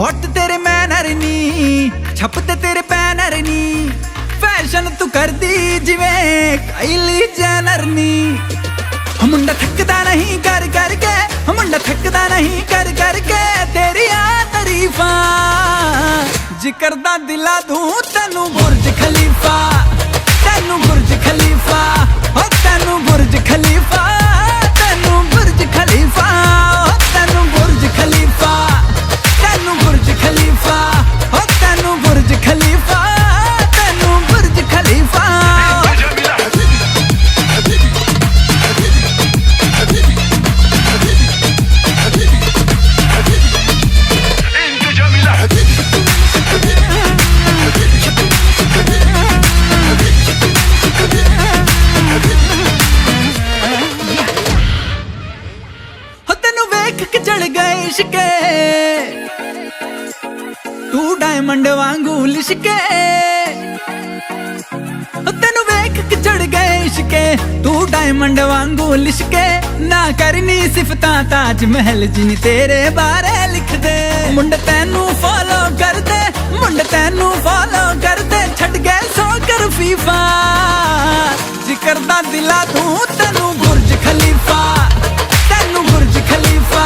Hot तेरे manner नी, छपते तेरे banner नी, fashion तू कर दी जिवें काइली जेनर नी। मुंडा थकदा नहीं कर करके, मुंडा थकदा नहीं कर करके तेरिया तारीफां, जिक्र दा दिला दूं तेनू बुर्ज खलीफा, तेनू बुर्ज खलीफा, ओ तेनू बुर्ज खलीफा, तेनू बुर्ज खलीफा, ओ तेनू बुर्ज खलीफा, तेनू बुर्ज खलीफा, ओ तेनू बुर्ज खलीफा, तेनू बुर्ज खलीफा। चढ़ गए इश्के तू डायमंड वांगू लिशके, तेनू वेख के चढ़ गए इश्के तू डायमंड वांगू लिशके। ना करनी सिफतां ताज महल जिनी तेरे बारे लिख दे। मुंड तेनू फॉलो कर दे, मुंड तेनू फॉलो कर दे, छड़ गए सो कर फीफा, जिक्र दा दिला दूं तेनू बुर्ज खलीफा, तेनू बुर्ज खलीफा,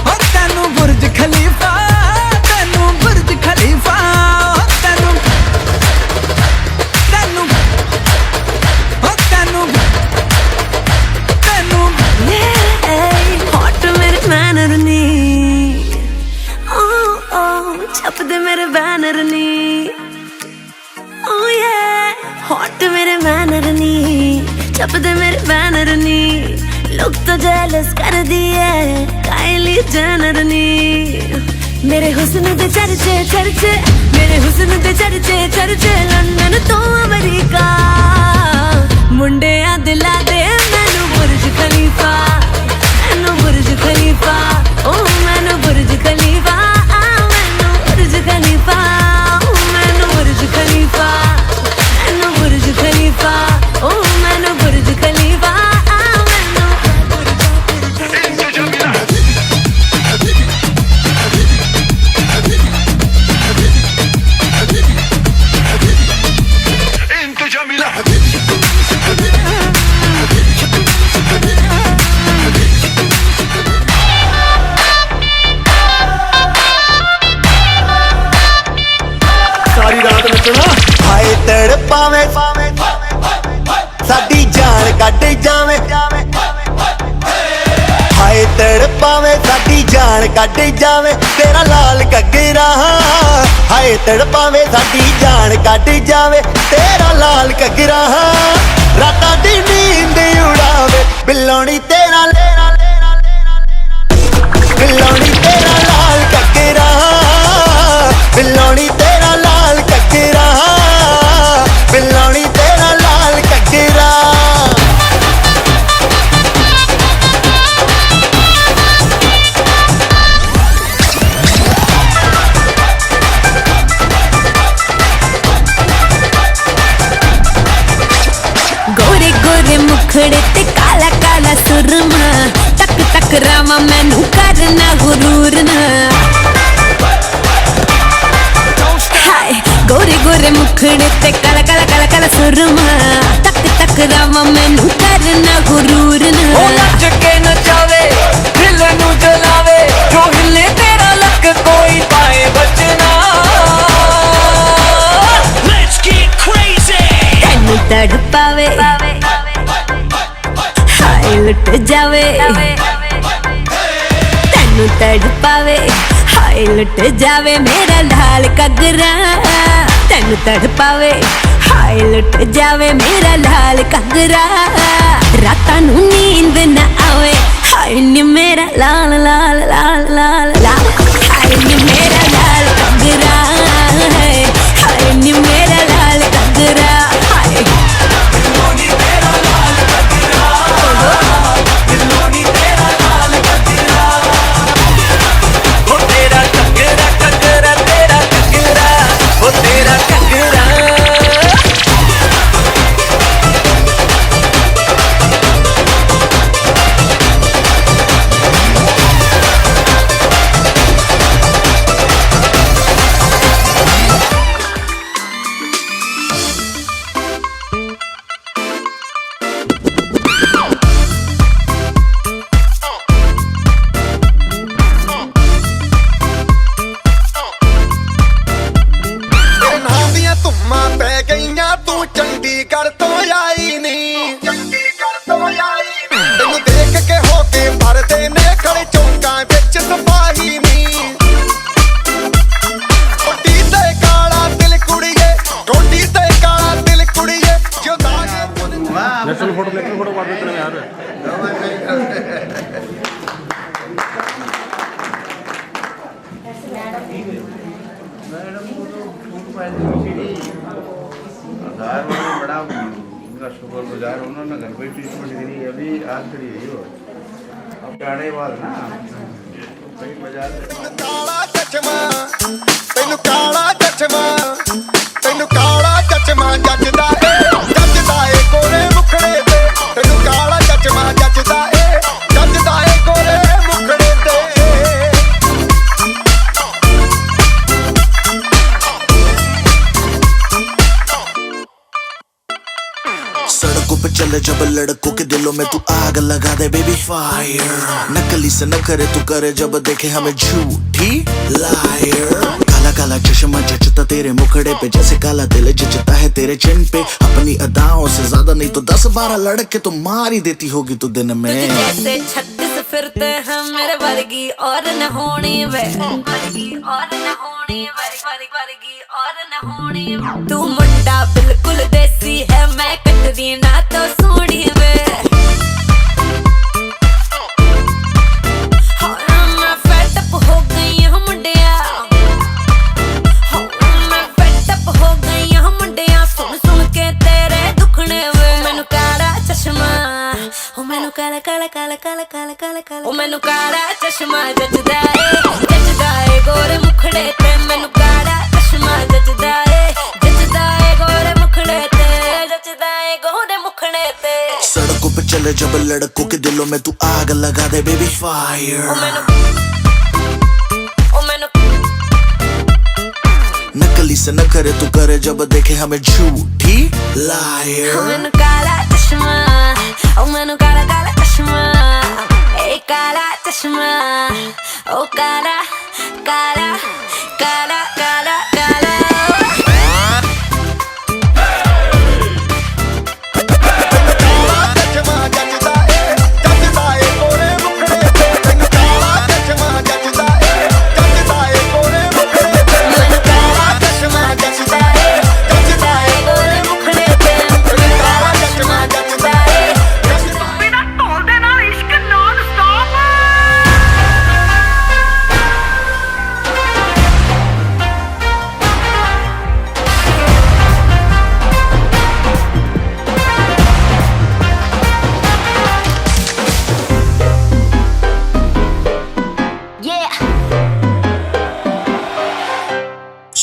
ओ तेनू बुर्ज खलीफा, तेनू बुर्ज खलीफा, ओ तेनू तेनू ओ तेनू तेनू। हॉट मेरे मैनर नी, ओ छपदे मेरे बैनर नी, ओ ये हॉट मेरे मैनर नी, छपदे मेरे बैनर नी। लोग तो जेलस कर दिए काइली जेनर नी। मेरे हुस्न दे चर्चे चर्चे, मेरे हुस्न दे चर्चे चर्चे, लंदन तो अमेरिका। मुंडे आ दिला दे मैनू बुर्ज खलीफा, मैनू बुर्ज खलीफा, ओ मैनू बुर्ज खलीफा, मैनू बुर्ज खलीफा, मैनू बुर्ज खलीफा, मैनू बुर्ज खलीफा, ओ मैनू बुर्ज खलीफा। हाय तड़पावे साडी जान कट जावे, हाय तड़पावे साडी जान कट जावे तेरा लाल घग्गरा। हाय तड़पावे साडी जान कट जावे तेरा लाल घग्गरा। रातां दी नींद उड़ावे बिल्लोनी तेरा, बिल्लोनी तेरा लाल घग्गरा, बिल्लोनी तेरा लाल घग्गरा, बिल्लोनी तेरा लाल घग्गरा। गोरे गोरे मुखड़े ते काला काला सुरमा, तक तक रावा मैनू करना गुरूर ना। हाय गोरे गोरे मुखड़े ते काला काला काला काला सुरमा, तक तक रावा मैनू करना गुरूर ना। ओ नच के नचावे दिल नू जलावे, जो हिले तेरा लक कोई पाए बचना। Let's get crazy। तेनू तड़पावे हाय लुट जावे, तेनू तड़पावे हाय लुट जावे मेरा लाल घग्गरा। तेनू तड़पावे हाय लुट जावे मेरा लाल घग्गरा। रातां नू नींद न आवे हाय नी मेरा लाल लाल लाल लाल लाल, हाय नी मेरा लाल घग्गरा, हाय नी मेरा लाल घग्गरा। हाय बिल्लोनी तेरा लाल घग्गरा, बिल्लोनी तेरा लाल घग्गरा। ओ तेरा घग्गरा घग्गरा तेरा घग्गरा, ओ तेरा घग्गरा। ਲੱਗਦੇ ਨੇ ਖੜੇ ਚੌਂਕਾਂ ਵਿੱਚ ਸਿਪਾਹੀ ਨੀ ਕੋਟੀ ਤੇ ਕਾਲਾ ਦਿਲ ਕੁੜੀਏ ਕੋਟੀ ਤੇ ਕਾਲਾ ਦਿਲ ਕੁੜੀਏ ਜੋ ਦਾਗ नेशनल फोटो बाद में तेरे यार आधार वाले बड़ा उनका शुक्रगुजार उन्होंने घर पे ट्रीटमेंट करी अभी आज खड़ी हुई हो अब जाने बाद ना कहीं बाजार ਕਾਲਾ ਚਸ਼ਮਾ ਤੈਨੂੰ ਕਾਲਾ ਚਸ਼ਮਾ ਤੈਨੂੰ ਕਾਲਾ ਚਸ਼ਮਾ ਜੱਜਦਾ ਏ ਕੋਰੇ ਮੁਖੜੇ ਤੇ ਤੈਨੂੰ ਕਾਲਾ ਚਸ਼ਮਾ ਜੱਜਦਾ ਏ ਕੋਰੇ ਮੁਖੜੇ ਤੇ सड़कों पे चले जब लड़कों के दिलों में तू आग लगा दे बेबी फायर नकली से न करे तू करे जब देखे हमें झूठी लायर काला काला चश्मा जचता तेरे मुखड़े पे जैसे काला दिल जचता है तेरे चिन पे अपनी अदाओं से ज्यादा नहीं तो 10-12 लड़के तो मार ही देती होगी तू दिन में जैसे 36 फिरते हैं मेरे वर्गी और न होनी वे वर्गी और न होनी वर्गी और न होनी तू मुंडा बिल्कुल देसी है मैं कटदी ना तो सोनी वे मैं fed up हो गई हूं मुंडिया मैं fed up हो गई हूं मुंडिया सुन सुन के तेरे दुखने वे मैनू काला चश्मा ओ मैनू काला काला काला काला काला काला काला ओ मैनू काला चश्मा जचदा ए गोरे मुखड़े ते मैनू काला चश्मा जचदा ए गोरे मुखड़े ते जचदा ए गोरे मुखड़े ते सड़कों पे चले जब लड़कों के दिलों में तू आग लगा दे बेबी फायर नकली से न करे तू करे जब देखे हमें झूठी लायर मैनू काला चश्मा ओ मैनू काला काला चश्मा ए काला चश्मा ओ काला काला काला काला काला ਕਾਲਾ ਚਸ਼ਮਾ ਜੱਜਦਾ ਏ ਕੋਰੇ ਮੁਖੜੇ ਤੇ ਤੈਨੂੰ ਕਾਲਾ ਚਸ਼ਮਾ ਜੱਜਦਾ ਏ ਕੋਰੇ ਮੁਖੜੇ ਤੇ मैनू काला चश्मा जचदा ए गोरे मुखड़े ते मैनू काला चश्मा जचदा ए बिना ढोल दे नाल इश्क non stop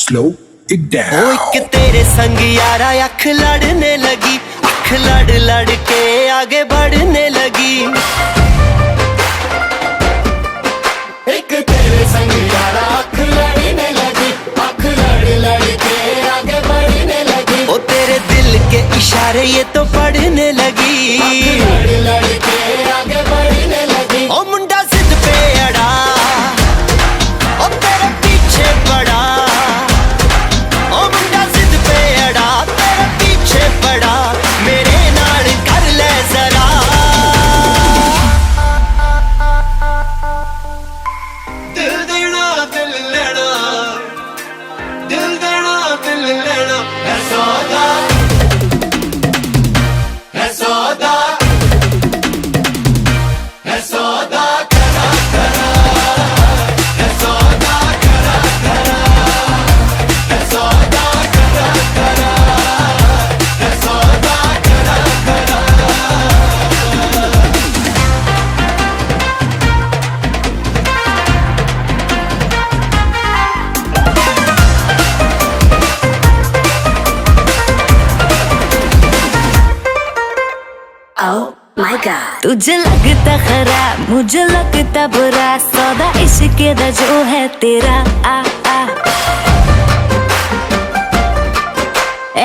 slow it down ओ एक तेरे संग यारा अख लड़ने लगी अख लड़ लड़ के आगे बढ़ने लगी एक तेरे संग यारा अख लड़ने लगी अख लड़ लड़ के आगे बढ़ने लगी ओ तेरे दिल के इशारे ये तो पढ़ने लगी लड़ लड़ के आगे बढ़ने लगी ओ मुंडा जिद पे अड़ा ओ तेरे पीछे पड़ा ओ मुंडा जिद पे अड़ा तेरे पीछे पड़ा मेरे नाल कर ले जरा दिल देना दिल लेना दिल देना दिल लेना है सौदा है सौदा है सौदा करा करा है सौदा करा करा है सौदा करा करा है सौदा करा करा Oh my God तुझे लगता खराब मुझे लगता बुरा सौदा इश्क दा जो है तेरा आ आ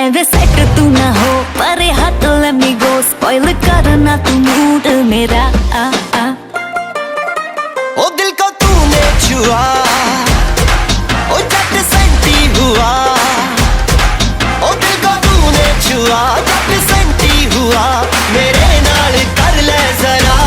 एवे सेट तू ना हो पर हाथ let me go spoil करना तू मूड मेरा आ आ ओ दिल को तूने छुआ ओ जट सेंटी हुआ ओ दिल को तूने छुआ जट सेंटी हुआ मेरे नाल कर ले जरा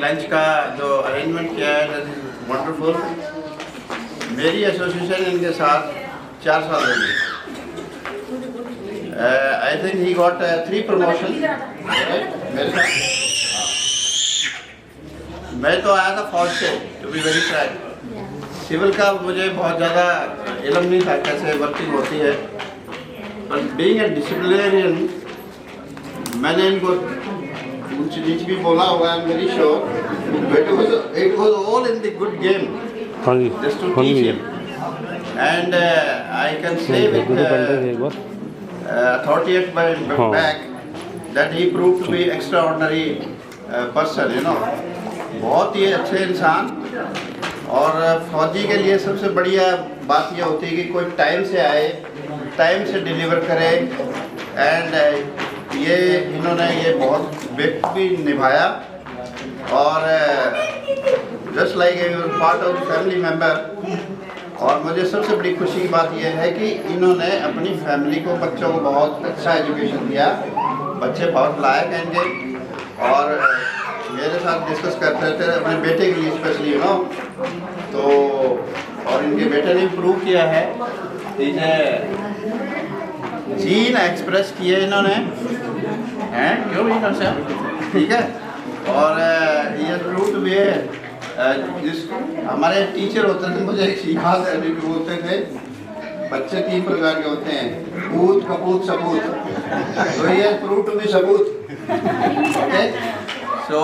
लंच का जो अरेंजमेंट किया है दैट इज वंडरफुल। मेरी एसोसिएशन इनके साथ 4 साल हो गई। I think he got 3 promotion मेरे साथ। मैं तो आया था फौज से, to be very frank. Civil का मुझे बहुत ज़्यादा इल्म नहीं था कैसे वर्किंग होती है, बट बीइंग ए डिसिप्लिनरियन मैंने इनको ऊंच नीच भी बोला होगा, I am very sure, but it was all in the good game हाँ जी just to हाँ teach ji him. And I can say with authority at my back that he proved to be extraordinary person, you know. बहुत ही अच्छे इंसान। और फौजी के लिए सबसे बढ़िया बात ये होती है कि कोई टाइम से आए, टाइम से डिलीवर करे। एंड ये इन्होंने ये बहुत व्यक्त भी निभाया। और just like part of the family member. और मुझे सबसे बड़ी खुशी की बात यह है कि इन्होंने अपनी फैमिली को, बच्चों को बहुत अच्छा एजुकेशन दिया। बच्चे बहुत लायक हैं इनके। और मेरे साथ डिस्कस करते थे अपने बेटे के लिए स्पेशली, यू नो। तो और इनके बेटे ने प्रूव किया है, जीन एक्सप्रेस किए इन्होंने हैं, क्यों भी कर सकते, ठीक है। और ये प्रूव टू बी जिस हमारे टीचर होते थे, मुझे याद है अभी बोलते थे बच्चे 3 प्रकार के होते हैं, पूत, कपूत, सबूत। तो ये प्रूव टू बी सबूत। Okay, so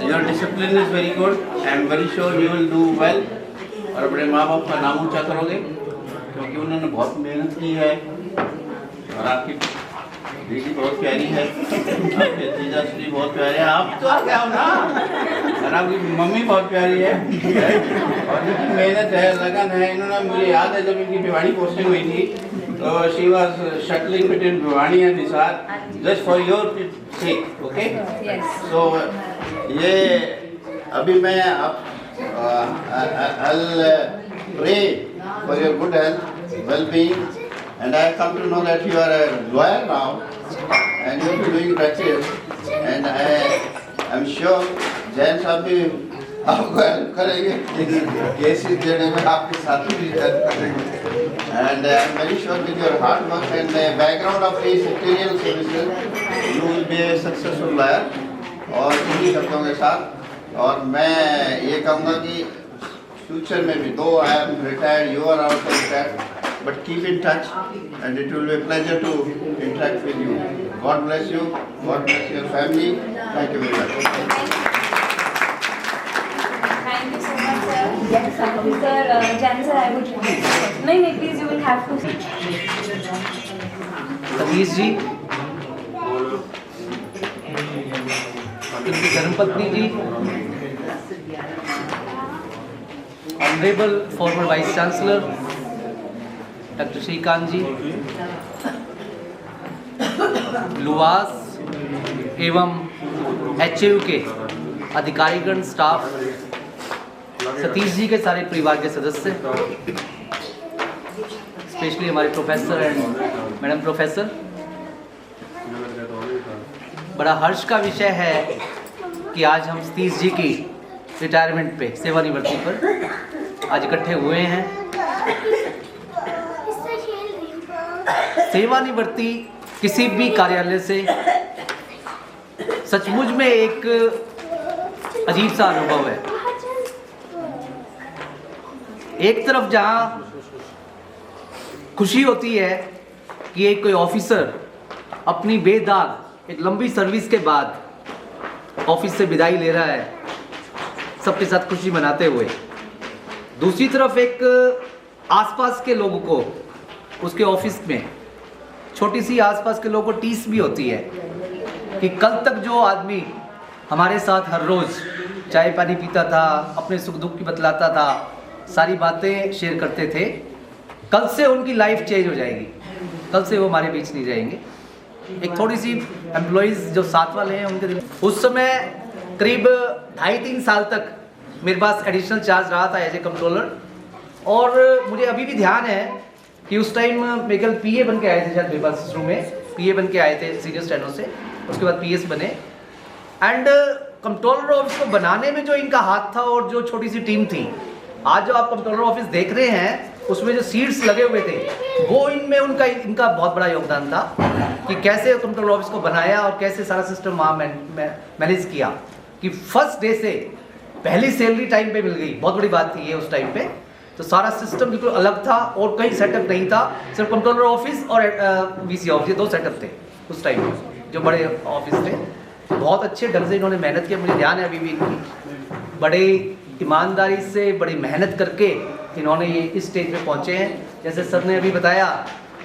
your discipline is very good. I am very sure you will do well. और अपने माँ बाप का नाम ऊंचा करोगे, क्योंकि उन्होंने बहुत मेहनत की है। और आपकी दीदी बहुत प्यारी है, आपके जीजा श्री बहुत प्यारे हैं, आप तो आ गए हो ना। और आपकी मम्मी बहुत प्यारी है। और इनकी मेहनत है, लगन है। इन्होंने, मुझे याद है जब इनकी भिवाड़ी पोस्टिंग हुई थी तो she was shuttling between Bhiwadi and Hisar just for your sake. Okay, so ये अभी मैं आप I'll pray for your good health, well-being, and I come to know that you are a lawyer now, and you will be doing practice, and I am sure Jain साहब भी आपको help करेंगे, cases देने में आपके साथ भी हेल्प करेंगे। And I am very sure with your hard work and the background of the secretarial services, you will be a successful lawyer। और इन्हीं शब्दों के साथ और मैं ये कहूँगा कि फ्यूचर में भी, though I am retired, you are also retired, but keep in touch and it will be a pleasure to interact with you. God bless you, God bless your family. Thank you very much. Thank you so much, sir. Yes, sir. Jan sir, I would request. No, please, you will have to. Satish ji, इनकी धर्मपत्नी ji, honourable former vice chancellor doctor Shrikant ji, LUVAS एवं HAU के अधिकारीगण, staff, Satish ji के सारे परिवार के सदस्य, स्पेशली हमारे प्रोफेसर एंड मैडम प्रोफेसर, बड़ा हर्ष का विषय है कि आज हम सतीश जी की रिटायरमेंट पे, सेवानिवृत्ति पर आज इकट्ठे हुए हैं। सेवानिवृत्ति किसी भी कार्यालय से सचमुच में एक अजीब सा अनुभव है। एक तरफ जहां खुशी होती है कि एक कोई ऑफिसर अपनी बेदाग एक लंबी सर्विस के बाद ऑफिस से विदाई ले रहा है, सबके साथ खुशी मनाते हुए। दूसरी तरफ एक आसपास के लोगों को, उसके ऑफिस में छोटी सी आसपास के लोगों को टीस भी होती है कि कल तक जो आदमी हमारे साथ हर रोज़ चाय पानी पीता था, अपने सुख दुख की बतलाता था, सारी बातें शेयर करते थे, कल से उनकी लाइफ चेंज हो जाएगी, कल से वो हमारे बीच नहीं रहेंगे। एक थोड़ी सी एम्प्लॉयज़ जो साथ वाले हैं उनके दिल, उस समय करीब 2.5-3 साल तक मेरे पास एडिशनल चार्ज रहा था एज ए कंट्रोलर। और मुझे अभी भी ध्यान है कि उस टाइम मेरे कल PA बन के आए थे, शायद मेरे पास शुरू में PA बन के आए थे सीनियर स्टेनो से, उसके बाद PS बने। एंड कंट्रोलर ऑफिस को बनाने में जो इनका हाथ था और जो छोटी सी टीम थी, आज जो आप कंट्रोलर ऑफिस देख रहे हैं उसमें जो सीट्स लगे हुए थे, वो इनमें इनका बहुत बड़ा योगदान था कि कैसे कंट्रोलर ऑफिस को बनाया और कैसे सारा सिस्टम वहाँ मैनेज किया कि फर्स्ट डे से पहली सैलरी टाइम पे मिल गई। बहुत बड़ी बात थी ये उस टाइम पे। तो सारा सिस्टम बिल्कुल अलग था और कहीं सेटअप नहीं था, सिर्फ कंट्रोलर ऑफिस और वीसी ऑफिस, ये 2 सेटअप थे उस टाइम में जो बड़े ऑफिस थे। बहुत अच्छे ढंग से इन्होंने मेहनत की, मुझे ध्यान है अभी भी इनकी। बड़े ईमानदारी से बड़ी मेहनत करके इन्होंने ये इस स्टेज पे पहुँचे हैं। जैसे सर ने अभी बताया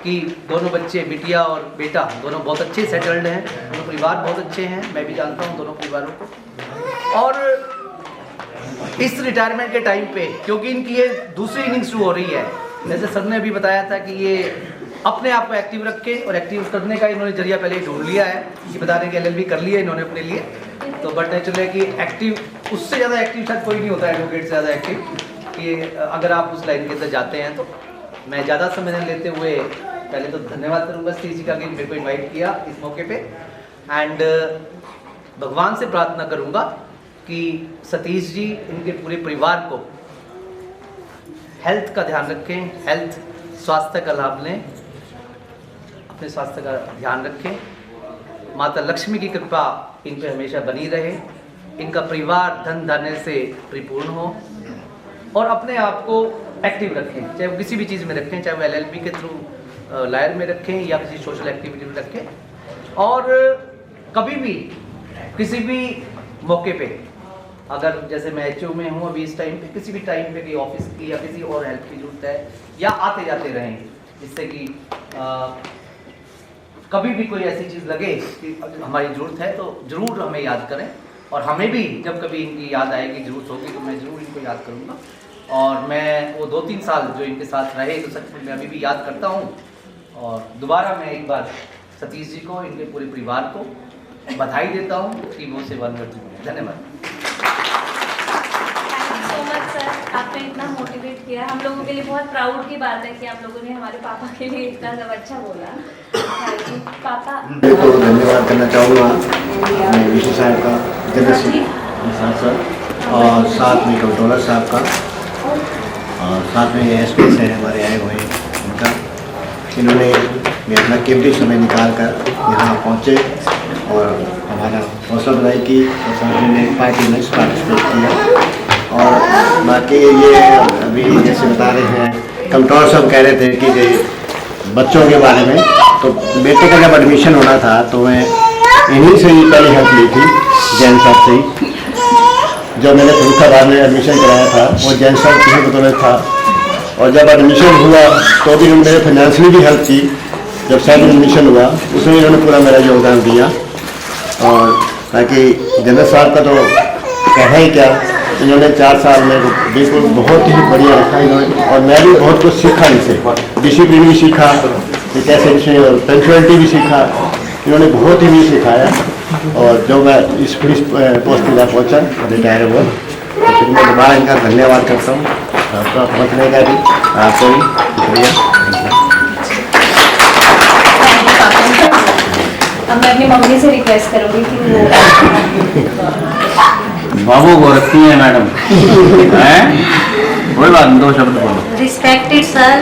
कि दोनों बच्चे, बिटिया और बेटा, दोनों बहुत अच्छे सेटल्ड हैं, दोनों परिवार बहुत अच्छे हैं, मैं भी जानता हूँ दोनों परिवारों को। और इस रिटायरमेंट के टाइम पे, क्योंकि इनकी ये दूसरी इनिंग शुरू हो रही है, जैसे सर ने अभी बताया था कि ये अपने आप को एक्टिव रखे और एक्टिव करने का इन्होंने जरिया पहले ढूंढ लिया है कि बता रहे कि LLB कर लिया इन्होंने अपने लिए। तो बट नेचुरल है कि एक्टिव, उससे ज़्यादा एक्टिव शायद कोई नहीं होता है एडवोकेट से ज़्यादा एक्टिव, कि अगर आप उस लाइन के अंदर जाते हैं। तो मैं ज़्यादा समय न लेते हुए पहले तो धन्यवाद करूँगा सतीश जी का कि मेरे को इन्वाइट किया इस मौके पे। एंड भगवान से प्रार्थना करूँगा कि सतीश जी इनके पूरे परिवार को हेल्थ का ध्यान रखें, हेल्थ स्वास्थ्य का लाभ लें, अपने स्वास्थ्य का ध्यान रखें। माता लक्ष्मी की कृपा इन पे हमेशा बनी रहे, इनका परिवार धन धान्य से परिपूर्ण हो और अपने आप को एक्टिव रखें, चाहे वो किसी भी चीज़ में रखें, चाहे वो LLB के थ्रू लायर में रखें या किसी सोशल एक्टिविटी में रखें। और कभी भी किसी भी मौके पे, अगर जैसे मैं HO में हूँ अभी इस टाइम पे, किसी भी टाइम पे कि ऑफिस की या किसी और हेल्प की ज़रूरत है या आते जाते रहें, जिससे कि कभी भी कोई ऐसी चीज़ लगे कि हमारी ज़रूरत है तो ज़रूर हमें याद करें। और हमें भी जब कभी इनकी याद आएगी, ज़रूरत होगी, तो मैं ज़रूर इनको याद करूँगा। और मैं वो 2-3 साल जो इनके साथ रहे तो सच में मैं अभी भी याद करता हूँ। और दोबारा मैं एक बार सतीश जी को, इनके पूरे परिवार को बधाई देता हूँ कि वो सेवानिवृत्त हुए। धन्यवाद। सो मच सर, आपने इतना मोटिवेट किया। हम लोगों के लिए बहुत प्राउड की बात है कि आप लोगों ने हमारे पापा के लिए इतना सब अच्छा बोला। पापा तो धन्यवाद करना चाहूँगा मैं विशेष साहब का, सर, और साथ में कंट्रोलर साहब का, और साथ में ये SPS हैं हमारे आए हुए उनका। इन्होंने अपना कीमती समय निकाल कर यहाँ पहुँचे और हमारा हौसला अफजाई की और साथ में पार्टी में पार्टिसिपेट किया। और बाकी ये अभी जैसे बता रहे हैं, कंट्रोलर साहब कह रहे थे कि बच्चों के बारे में, तो बेटे का जब एडमिशन होना था तो मैं इन्हीं से ही पहले हेल्प ली थी, जैन साहब से ही। जब मैंने फरुखाबाद में एडमिशन कराया था वो जैन साहब की बदौलत था। और जब एडमिशन हुआ तो भी उन्होंने मेरे फाइनेंशियली भी हेल्प की। जब सेकंड एडमिशन हुआ उसमें इन्होंने पूरा मेरा योगदान दिया। और ताकि जनरल साहब का तो कहा ही क्या, इन्होंने 4 साल में बिल्कुल बहुत ही बढ़िया रखा इन्होंने। और मैं भी बहुत कुछ सीखा इनसे, डिसिप्लिन भी सीखा, कैसे पंक्चुअलिटी भी सीखा। इन्होंने बहुत ही भी सिखाया। और जो मैं इस पुलिस पोस्ट पर पहुँचा रिटायर हुआ, तो फिर मैं दोबारा इनका धन्यवाद करता हूँ आपका पहुँचने का भी, आपको भी शुक्रिया। अब मैं अपनी मम्मी से रिक्वेस्ट करूँगी कि वो बाबू को रखती है मैडम, कोई बात नहीं, 2 शब्द बोलो। रिस्पेक्टेड सर,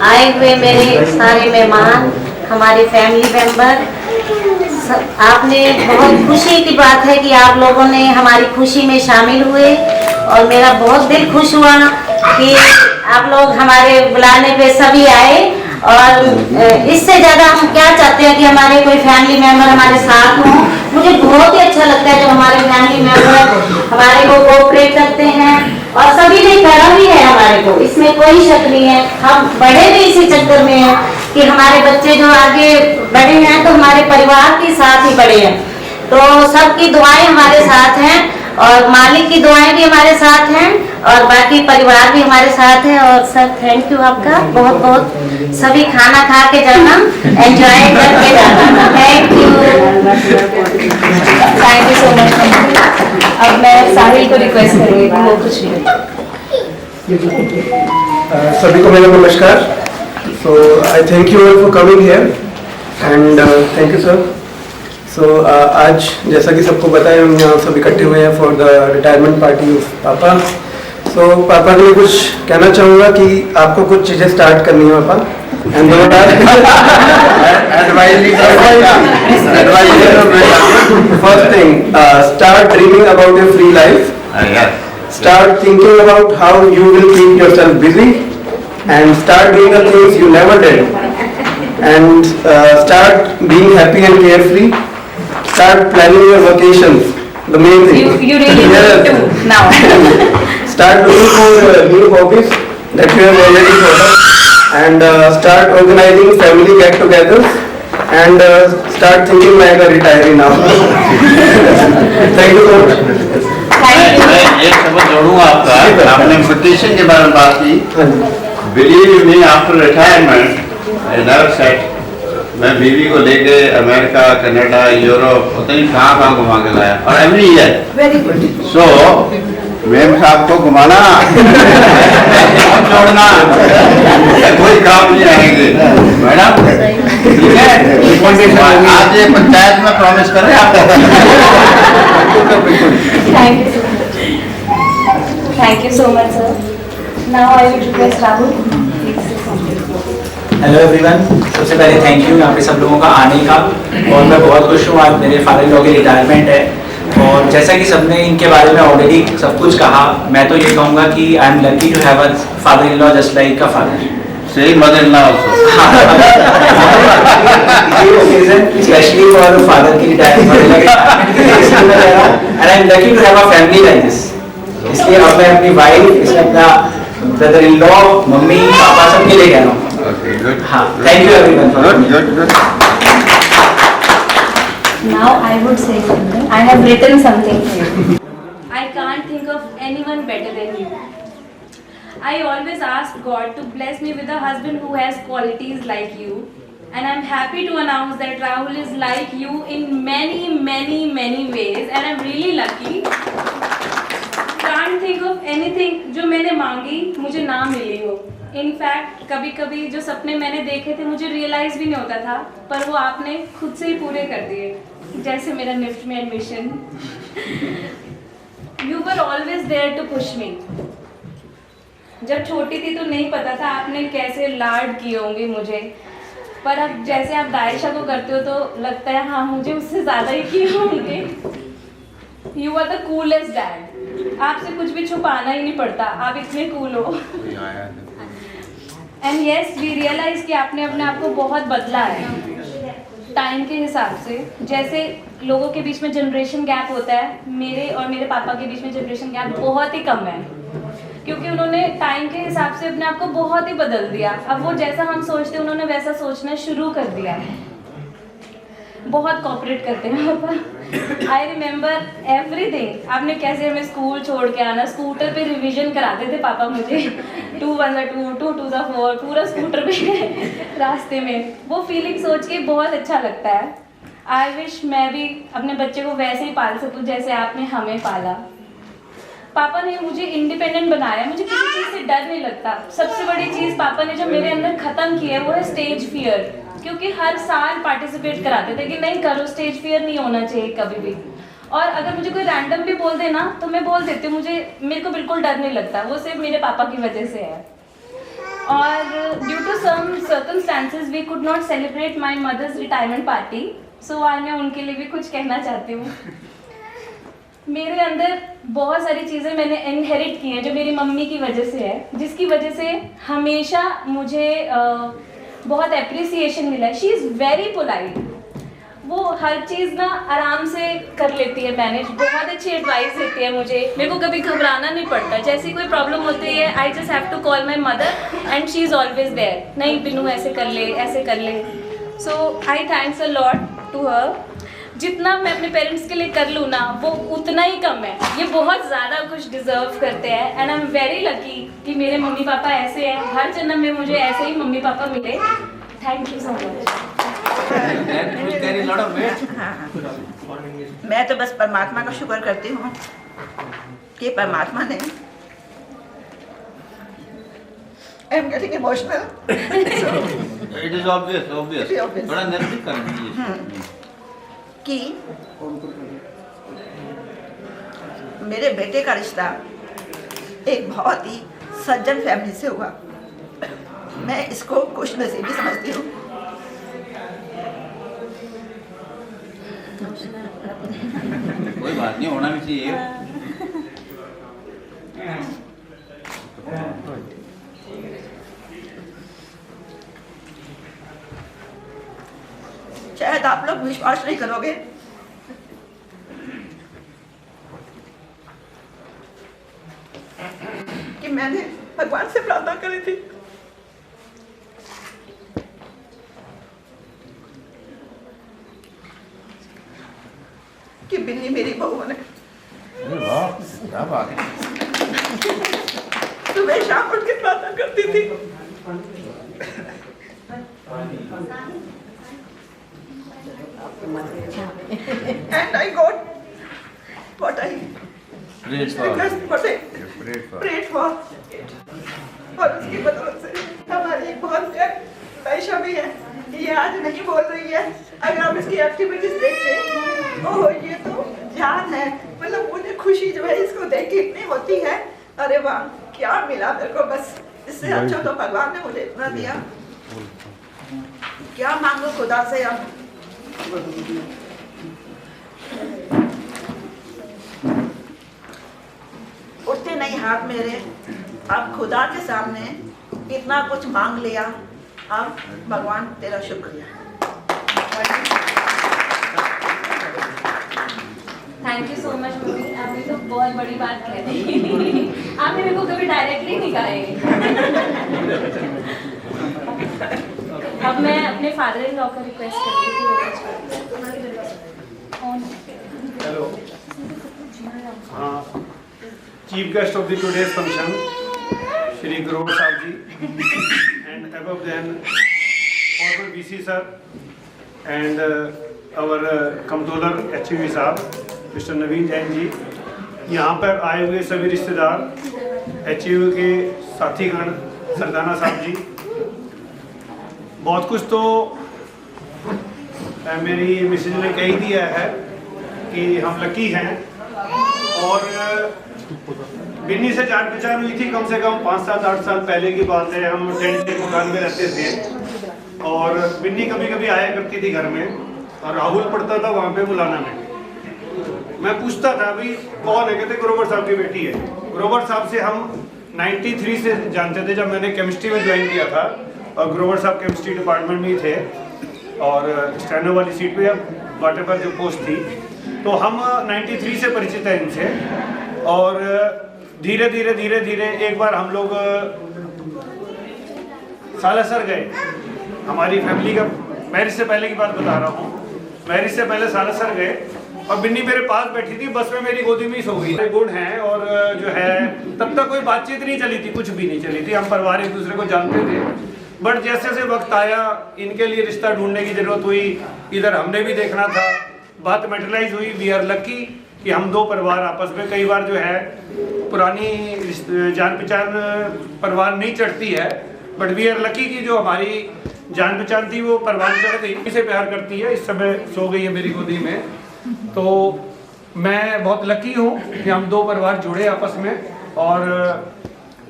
आए हुए मेरे सारे मेहमान, हमारे फैमिली मेंबर, आपने बहुत खुशी की बात है कि आप लोगों ने हमारी खुशी में शामिल हुए। और मेरा बहुत दिल खुश हुआ कि आप लोग हमारे बुलाने पे सभी आए। और इससे ज़्यादा हम क्या चाहते हैं कि हमारे कोई फैमिली मेंबर हमारे साथ हों। मुझे बहुत ही अच्छा लगता है जब हमारे फैमिली मेंबर हमारे को कोऑपरेट करते हैं। और सभी ने करा भी है हमारे को, इसमें कोई शक नहीं है। हम बड़े भी इसी चक्कर में हैं कि हमारे बच्चे जो आगे बढ़े हैं तो हमारे परिवार के साथ ही बढ़े हैं। तो सबकी दुआएं हमारे साथ हैं और मालिक की दुआएं भी हमारे साथ हैं और बाकी परिवार भी हमारे साथ है। और सर थैंक यू आपका बहुत बहुत। सभी खाना खा के जाना, एंजॉय करके जाना। Thank you so much. अब मैं साहिल को रिक्वेस्ट करूँगी कि वो कुछ सभी को मेरा नमस्कार। So I thank you all for coming here and thank you sir. सो आज जैसा कि सबको पता है हम यहाँ सब इकट्ठे हुए हैं for the retirement party of पापा। सो पापा के लिए कुछ कहना चाहूँगा कि आपको कुछ चीज़ें स्टार्ट करनी है पापा। And first thing, start dreaming about your free life. Start thinking about how you will keep yourself busy and start doing the things you never did, and start being happy and carefree. Start planning your vacations. The main thing. You really need to now. Start looking for new hobbies that you have already thought of, and start organizing family get-togethers, and start thinking like a retiree now. Thank you so much. मैं एक शब्द जोड़ूंगा आपका। आपने invitation के बारे में बात की। Believe me, after retirement I never set मैं बीवी को लेके अमेरिका, कनाडा, यूरोप पता नहीं कहाँ घुमा के लाया, और every year. Very good. So ma'am साहब को घुमाना जोड़ना कोई काम नहीं रहेंगे मैडम, ठीक है। आज ये पंचायत में प्रॉमिस कर रहे हैं आपको। Thank you so much, sir. Now I will request Rahul. Hello everyone, सबसे पहले थैंक यू यहाँ पे सब लोगों का आने का, और मैं बहुत खुश हूँ। आज मेरे फादर इन लॉ की रिटायरमेंट है, और जैसा कि सबने इनके बारे में ऑलरेडी सब कुछ कहा, मैं तो ये कहूँगा कि I am lucky to have a father in law just like a father. Same mother-in-law also. Especially for father की retirement, and I am lucky to have a family like this. इसलिए अब मैं अपनी वाइफ, इसलिए अपना brother in law, mummy, पापा सबके लिए कह रहा हूँ। Okay, good. हाँ, thank you everyone. Good. Now I would say something. I have written something here. I can't think of anyone better than you. I always ask God to bless me with a husband who has qualities like you, and I'm happy to announce that Rahul is like you in many ways, and I'm really lucky. Can't think of anything जो मैंने मांगी मुझे ना मिली हो। In fact कभी जो सपने मैंने देखे थे मुझे रियलाइज भी नहीं होता था, पर वो आपने खुद से ही पूरे कर दिए, जैसे मेरा निफ्ट में admission. You were always there to push me. जब छोटी थी तो नहीं पता था आपने कैसे लाड किए होंगे मुझे, पर अब जैसे आप दायशा को करते हो तो लगता है हाँ मुझे उससे ज़्यादा ही किए होंगे। You are the coolest dad. आपसे कुछ भी छुपाना ही नहीं पड़ता, आप इतने कूल हो। एंड यस वी रियलाइज कि आपने अपने आप को बहुत बदला है टाइम के हिसाब से। जैसे लोगों के बीच में जनरेशन गैप होता है, मेरे और मेरे पापा के बीच में जनरेशन गैप बहुत ही कम है, क्योंकि उन्होंने टाइम के हिसाब से अपने आप को बहुत ही बदल दिया। अब वो जैसा हम सोचते हैं उन्होंने वैसा सोचना शुरू कर दिया। बहुत कॉपरेट करते हैं पापा। I remember everything. आपने कैसे हमें स्कूल छोड़ के आना, स्कूटर पे रिवीजन कराते थे पापा मुझे, 2 1 2 2 2 4 पूरा स्कूटर पे रास्ते में। वो फीलिंग सोच के बहुत अच्छा लगता है। आई विश मैं भी अपने बच्चे को वैसे ही पाल सकूँ जैसे आपने हमें पाला। पापा ने मुझे इंडिपेंडेंट बनाया, मुझे किसी चीज़ से डर नहीं लगता। सबसे बड़ी चीज़ पापा ने जो मेरे अंदर ख़त्म की है वो है स्टेज फियर, क्योंकि हर साल पार्टिसिपेट कराते थे कि नहीं करो, स्टेज फियर नहीं होना चाहिए कभी भी। और अगर मुझे कोई रैंडम भी बोल देना तो मैं बोल देती हूँ, मेरे को बिल्कुल डर नहीं लगता। वो सिर्फ मेरे पापा की वजह से है। और due to some circumstances we could not celebrate my mother's retirement party, so आज मैं उनके लिए भी कुछ कहना चाहती हूँ। मेरे अंदर बहुत सारी चीज़ें मैंने इनहेरिट की हैं जो मेरी मम्मी की वजह से है, जिसकी वजह से हमेशा मुझे बहुत एप्रिसिएशन मिला है। She is very polite. वो हर चीज़ ना आराम से कर लेती है मैनेज, बहुत अच्छी एडवाइस देती है मुझे। मेरे को कभी घबराना नहीं पड़ता। जैसी कोई प्रॉब्लम होती है I just have to call my mother and she is always there. नहीं बिनू ऐसे कर ले, ऐसे कर ले। So I thanks a lot to her. जितना मैं अपने पेरेंट्स के लिए कर लूँ ना वो उतना ही कम है। ये बहुत ज़्यादा कुछ डिज़र्व करते हैं and I am very lucky कि मेरे मम्मी पापा ऐसे हैं। हर जन्म में मुझे ऐसे ही मम्मी पापा मिले। Thank you so much. मैं तो बस परमात्मा का शुक्र करती हूँ कि परमात्मा ने I am getting emotional. It is obvious. थोड़ा नजदीक करनी है। कि मेरे बेटे का रिश्ता एक बहुत ही सज्जन फैमिली से हुआ। मैं इसको खुशनसीबी समझती हूँ। कोई बात नहीं, होना भी चाहिए। शायद आप लोग विश्वास नहीं करोगे, कि मैंने भगवान से प्रार्थना करी थी कि बिन्नी मेरी बहू बने। वाह, क्या बात है। सुबह शाम उठ के प्रार्थना करती थी। And I got what I Prayed for. prayed for. और उसकी बदौलत से हमारी एक बहुत पैसा भी है। ये आज नहीं बोल रही है, अगर आप इसकी एक्टिविटीज देखते ओह ये तो जान है। मतलब मुझे खुशी जो है इसको देख के इतनी होती है, अरे वाह क्या मिला मेरे को। बस इससे अच्छा तो भगवान ने मुझे इतना दिया, क्या मांगो खुदा से। अब उठते नहीं हाथ मेरे, अब खुदा के सामने इतना कुछ मांग लिया। अब भगवान तेरा शुक्रिया। Thank you so much mummy, आपने तो बहुत बड़ी बात कह दी। आपने मेरे को कभी डायरेक्टली नहीं कहा है। अब मैं अपने फादर इन लॉ का रिक्वेस्ट करती hello, chief guest of the today's function Shri Grover साहब ji, and above them honorable VC sir and our controller HUV साहब मिस्टर नवीन जैन जी, यहाँ पर आए हुए सभी रिश्तेदार, HUV के साथीगण, सरदाना साहब जी, बहुत कुछ तो मेरी मिसेज ने कह ही दिया है कि हम लकी हैं। और बिन्नी से जान पहचान हुई थी कम से कम 5 साल 8 साल पहले की बात है। हम टेंट के मकान में रहते थे और बिन्नी कभी कभी आया करती थी घर में, और राहुल पढ़ता था वहाँ पे मुलाना में। मैं पूछता था भाई कौन है, कहते ग्रोवर साहब की बेटी है। ग्रोवर साहब से हम 93 से जानते थे, जब मैंने केमिस्ट्री में ज्वाइन किया था, और ग्रोवर साहब केमिस्ट्री डिपार्टमेंट में ही थे और स्टेनो वाली सीट पे वाटेवर जो पोस्ट थी, तो हम 93 से परिचित हैं इनसे। और धीरे धीरे धीरे धीरे एक बार हम लोग सालासर गए, हमारी फैमिली का मैरिज से पहले की बात बता रहा हूँ। मैरिज से पहले सालासर गए और बिन्नी मेरे पास बैठी थी, बस में मेरी गोदी में ही सो गई। गुण है और जो है तब तक कोई बातचीत नहीं चली थी, कुछ भी नहीं चली थी। हम परिवार एक दूसरे को जानते थे, बट जैसे जैसे वक्त आया इनके लिए रिश्ता ढूंढने की जरूरत हुई, इधर हमने भी देखना था, बात मेटलाइज हुई। वी आर लकी कि हम दो परिवार आपस में, कई बार जो है पुरानी जान पहचान परिवार नहीं चढ़ती है, बट वी आर लकी कि जो हमारी जान पहचान थी वो परवान चढ़ गई, इसे प्यार करती है। इस समय सो गई है मेरी गोदी में। तो मैं बहुत लकी हूँ कि हम दो परिवार जुड़े आपस में, और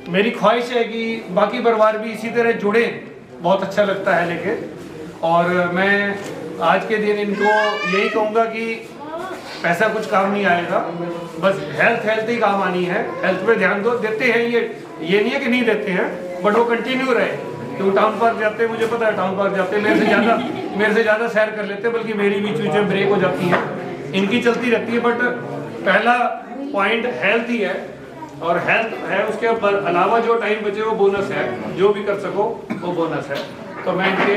मेरी ख्वाहिश है कि बाकी परिवार भी इसी तरह जुड़े, बहुत अच्छा लगता है लेकिन। और मैं आज के दिन इनको यही कहूँगा कि पैसा कुछ काम नहीं आएगा, बस हेल्थ ही काम आनी है। हेल्थ पे ध्यान दो, देते हैं ये नहीं है कि नहीं देते हैं, बट वो कंटिन्यू रहे। तो टाउन पार्क जाते हैं, मुझे पता है टाउन पार्क जाते हैं, मेरे से ज़्यादा सैर कर लेते हैं, बल्कि मेरी बीच बीच में ब्रेक हो जाती है, इनकी चलती रहती है। बट पहला पॉइंट हेल्थ ही है, और हेल्थ है, उसके अलावा जो टाइम बचे वो बोनस है, जो भी कर सको वो बोनस है। तो मैं इनके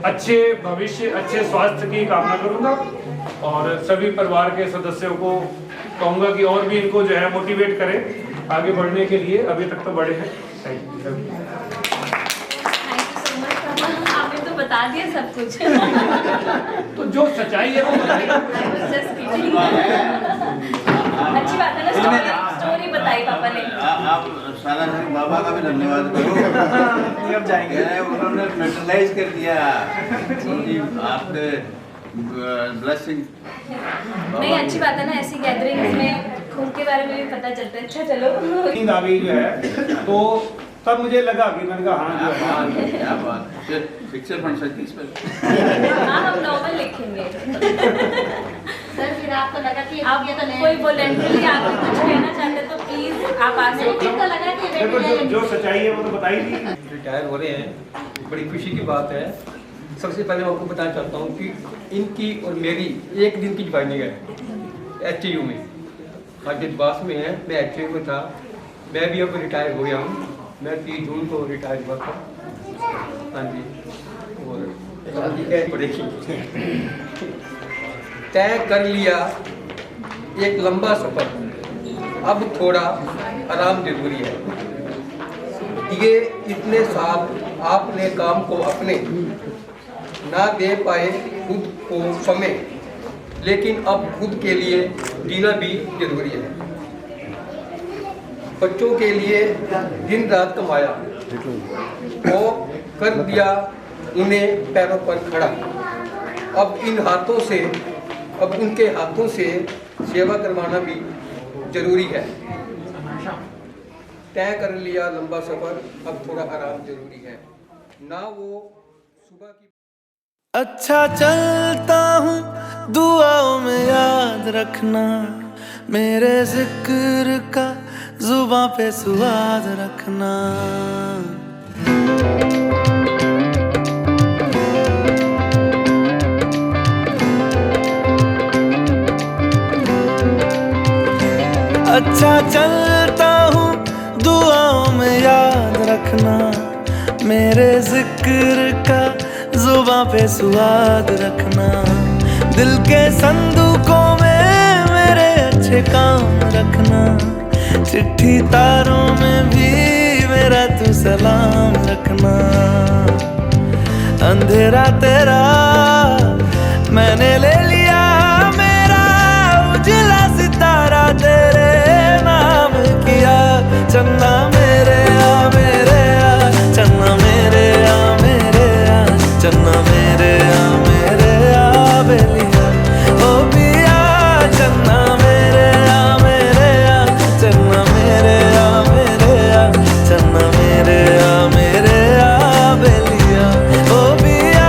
अच्छे भविष्य, अच्छे स्वास्थ्य की कामना करूँगा, और सभी परिवार के सदस्यों को कहूँगा कि और भी इनको जो है मोटिवेट करें आगे बढ़ने के लिए। अभी तक तो बड़े हैं। Thank you so much. आपने तो बता दिया सब कुछ। तो जो सच्चाई है वो बताइए। अच्छी बात है ना, स्टोरी बताई पापा ने। आप सारा बाबा का भी धन्यवाद करो, अब जाएंगे। उन्होंने मेटलाइज कर दिया कि आपके ब्लेसिंग। नहीं, अच्छी बात है ना, ऐसी गैदरिंग्स में खून के बारे में भी पता चलता है। अच्छा चलो, नींद आ गई जो है, तो तब मुझे लगा कि मैंने कहा हाँ क्या बात, फिर पिक्चर बन सकती है इस पर। हाँ हम नॉवल लिखेंगे। सर फिर आपको लगा कि आप कोई वॉलंटरी आपको कुछ कहना चाहते तो प्लीज आप आ सकते तो लगा कि देखो जो सच्चाई है वो तो बताई थी। रिटायर हो रहे हैं, बड़ी खुशी की बात है। सबसे पहले मैं आपको बताना चाहता हूँ कि इनकी और मेरी एक दिन की ज्वाइनिंग है HU में। आज बास में है, मैं HU में था, मैं भी अब रिटायर हो गया हूँ। मैं 30 जून को रिटायर हुआ था। हाँ जी, और शादी क्या पड़ेगी। तय कर लिया एक लंबा सफ़र, अब थोड़ा आराम जरूरी है। ये इतने साल आपने काम को अपने ना दे पाए खुद को समय, लेकिन अब खुद के लिए जीना भी जरूरी है। बच्चों के लिए दिन रात कमाया और कर दिया उन्हें पैरों पर खड़ा। अब उनके हाथों से सेवा करवाना भी जरूरी है। तय कर लिया लंबा सफर, अब थोड़ा आराम जरूरी है। ना वो सुबह की अच्छा चलता हूँ, दुआओं में याद रखना, मेरे जिक्र का जुबां पे स्वाद रखना। अच्छा चलता हूँ, दुआओं में याद रखना, मेरे जिक्र का जुबां पे स्वाद रखना। दिल के संदूकों में मेरे अच्छे काम रखना, चिट्ठी तारों में भी मेरा तू सलाम रखना। अंधेरा तेरा मैंने ले लिया, मेरा उजला सितारा तेरे नाम किया। चन्ना मेरे आ मेरे आ, चन्ना मेरे आ मेरे आ, चन्ना मेरे आ मेरे आ बेलिया। ओ पिया चन्ना मेरे आ मेरे आ, चन्ना मेरे आ मेरे आ, चन्ना मेरे आ मेरे आ बेलिया। ओ पिया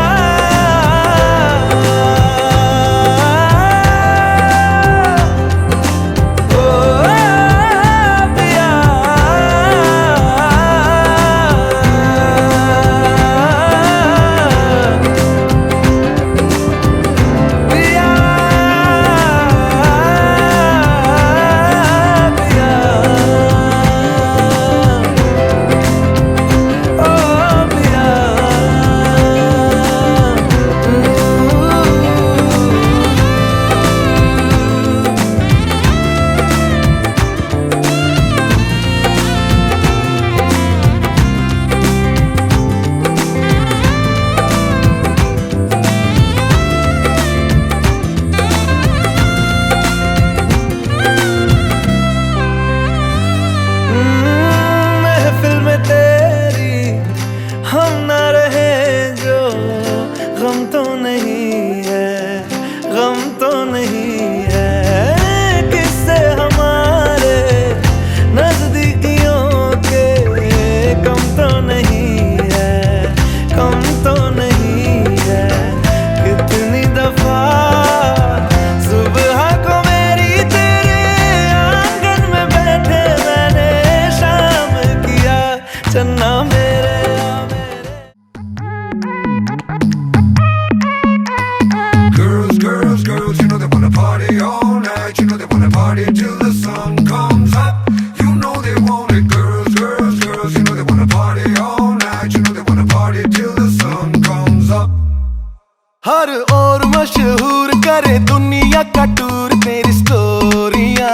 हर और मशहूर करे दुनिया का टूर तेरी स्टोरियां।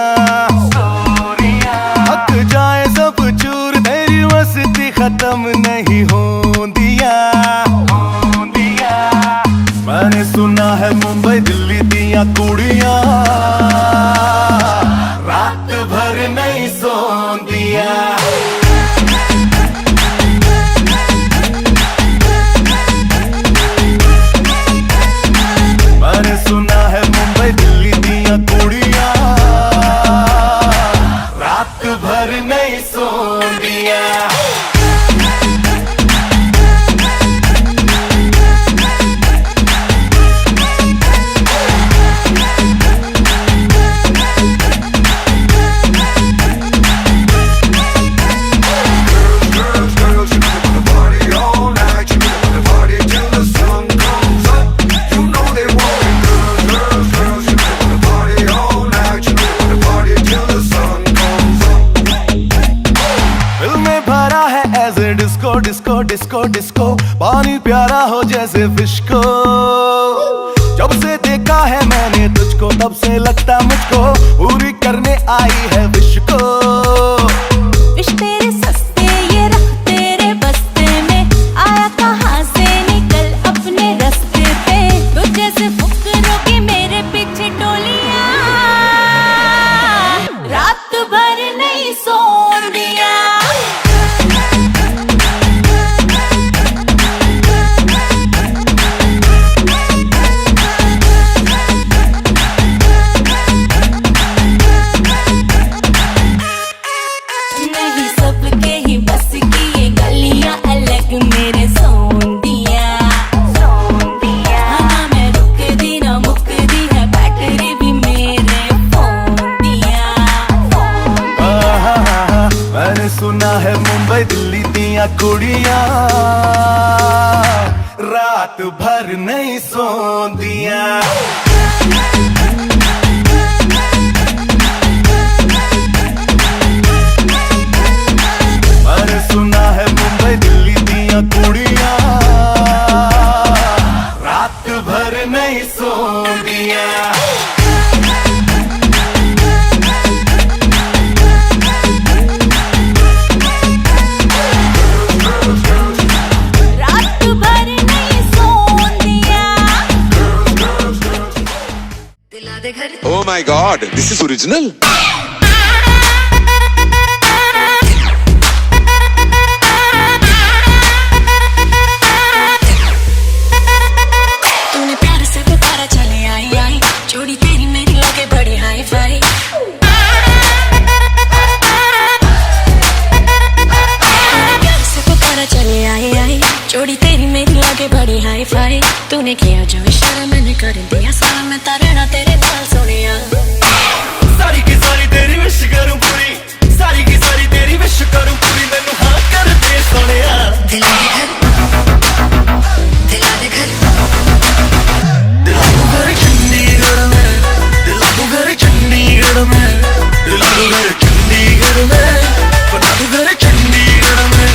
हक जाए सब चूर, तेरी मस्ती खत्म नहीं होंदिया। मैंने सुना है मुंबई दिल्ली दिया कुड़ियां रात भर नहीं सोंदिया। डिस्को डिस्को डिस्को, पानी प्यारा हो जैसे फिश को। जब से देखा है मैंने तुझको तब से लगता मुझको पूरी करने आई है विश को। विश तेरे सस्ते ये रख तेरे बस्ते में, आया कहाँ से निकल अपने रास्ते पे। तो जैसे फुकरों की मेरे पीछे टोलियां, रात भर नहीं सोन दिया। नहीं सबके ही बस की ये गलियां अलग मेरे सोन दिया। ना मैं रुकदी ना मुकदी है बैटरी भी मेरे फोन दिया। मैंने सुना है मुंबई दिल्ली दिया कुड़ियां रात भर नहीं सोंदिया। मैंने सुना है मुंबई दिल्ली दिया कुड़ियां रात भर नहीं सोंदिया। रात भर नहीं सोन दिया। दिला दे घर। Oh my God, this is original. तूने प्यार से पुकारा चले आई आई, जोड़ी तेरी मेरी लगे बड़ी हाई फाई। प्यार से पुकारा चले आई आई, जोड़ी तेरी मेरी लगे बड़ी हाई फाई। तूने किया जो इशारा मैंने कर दिया सारा, मैं तारे ना तेरे नाल सोनिया। सारी की सारी तेरी विश करूं पूरी, सारी की सारी तेरी विश करूं पूरी, मैनू हाँ कर दे सोनिया। दिला दे घर, दिला दे घर। दिला दू घर चंडीगढ़ में, दिला दू घर चंडीगढ़ में, दिला दू घर चंडीगढ़ में, बना दू घर चंडीगढ़ में।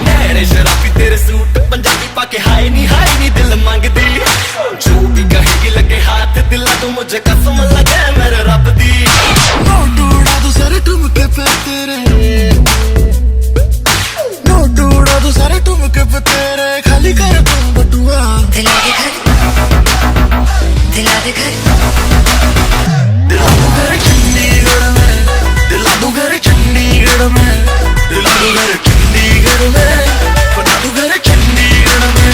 नैने शराबी तेरे सूट पंजाबी पाके हाय नहीं दिल मांगदी। जो भी कहेगी लगे हाथ, दिला तू मुझे कसम लगे मेरे रब दी। नोट उड़ा दू सारे ठुमके पे तेरे, नोट उड़ा दू सारे ठुमके पे तेरे, खाली कर तुम बटुआ। दिला दे घर, दिला दे घर। दिला दू घर चंडीगढ़ में, दिला दू घर चंडीगढ़ में, दिला दू घर चंडीगढ़ में, बना दू घर चंडीगढ़ में।